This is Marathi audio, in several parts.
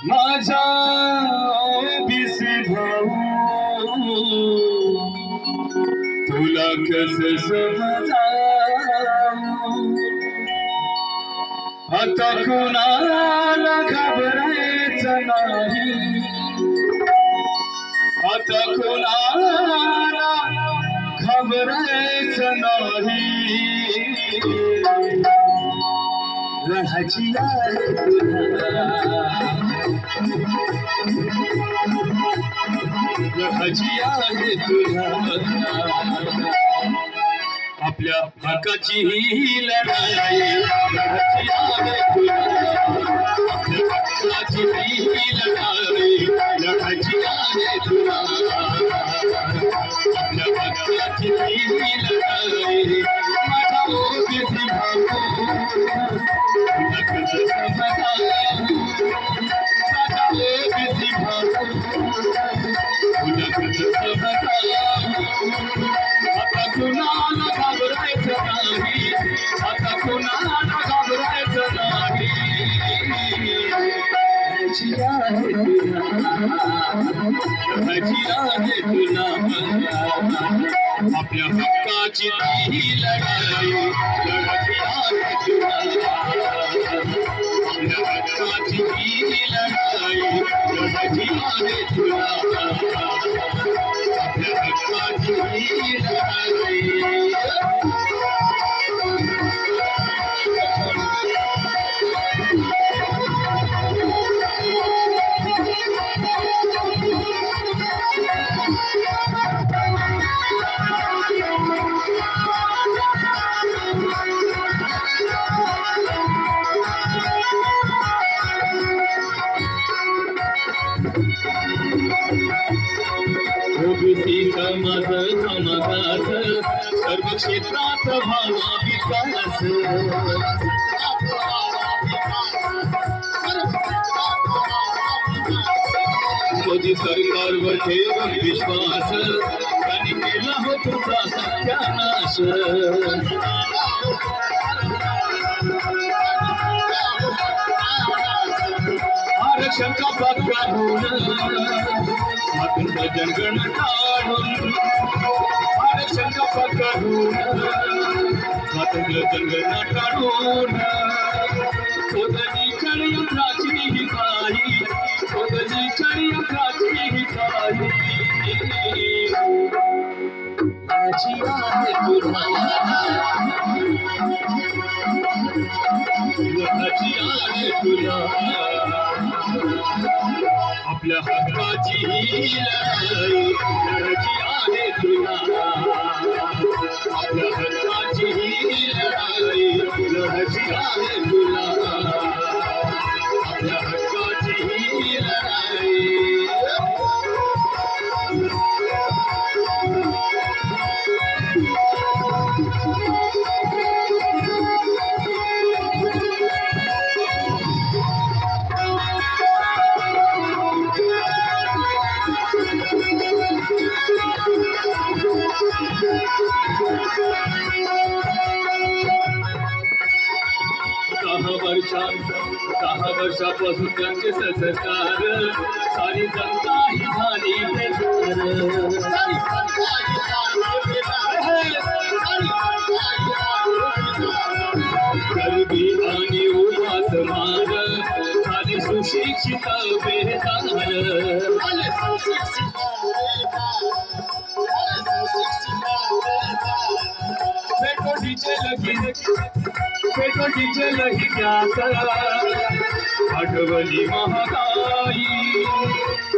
माझा बिसी भाऊ तुला कसं समजावं आता कुणाला घाबरायचं नाही आता कुणाला घाबरायचं नाही लढायची आहे लढायची आहे तुला आपल्या हक्काची ही लढाई लढायची आहे तुला आपल्या हक्काची ही लढाई लढायची आहे तुला आपल्या हक्काची ही लढाई माझा ओबीसी भाऊ तुला कसं समजावं माझा ओबीसी भाऊ तुला कसं समजावं आता कुणाला घाबरायचं नाही आता कुणाला घाबरायचं नाही लढायची आहे तुला आपल्या हक्काची ही लढाई लढायची आहे तुला आपल्या हक्काची ही लढाई लढायची आहे तुला आपल्या हक्काची ही लढाई ओबीसी समाज समाजास सर्व क्षेत्रात व्हावा विकास मोदी सरकारवर ठेवून विश्वास त्यांनी केला हो तुझा सत्यानाश आरक्षण का पक्का स्वातंत्र्य जनगण काढून आरक्षण का पक्का स्वातंत्र्य जनगण काढून शोधली षडयंत्राची ही काही शोधली षडयंत्राची ही काही माझी आहे तुला माझी आहे तुला आपल्या हक्काची ही लढाई लढायची आहे तुला आपल्या हक्काची ही लढाई लढायची आहे तुला आपल्या हक्काची ही लढाई दहा वर्षापासून त्यांचे संस्कार सारी जनता ही झाली गरिबी आणि उपास मार झाली सुशिक्षित बेदार पेट्रोल डिझेल ही गॅस आठवली महागाई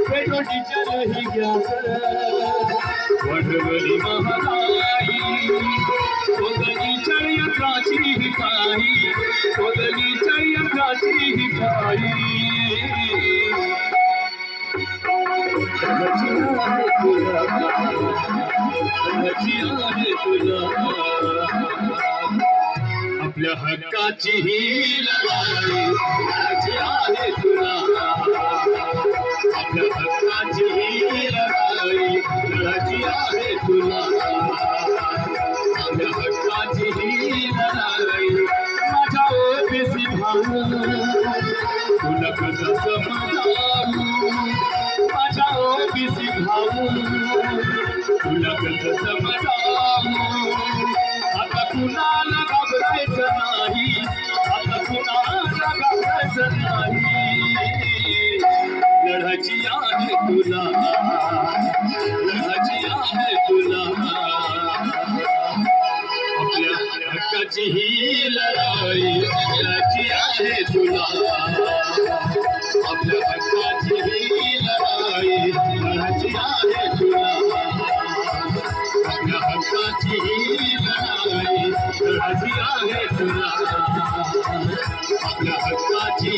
पेट्रोल डिझेल ही गॅस आठवली महागाई शोधली षडयंत्राची ही काही शोधली षडयंत्राची ही काही आपल्या हक्काची ही लढाई लढायची आहे तुला आपल्या हक्काची ही लढाई लढायची आहे तुला आपल्या हक्काची ही लढाई कसं समजावू माझ्या ओबीसी भाऊ, तुला कसं समजावू. आता कुणाला घाबरायचं नाही, आता कुणाला घाबरायचं नाही. लढायची आहे तुला, लढायची आहे तुला. आपल्या हक्काची ही लढाई लढायची आहे तुला. आपल्या हक्काची ही लढाई लढायची आहे तुला. आपल्या हक्काची ही लढाई लढायची आहे तुला. आपल्या हक्काची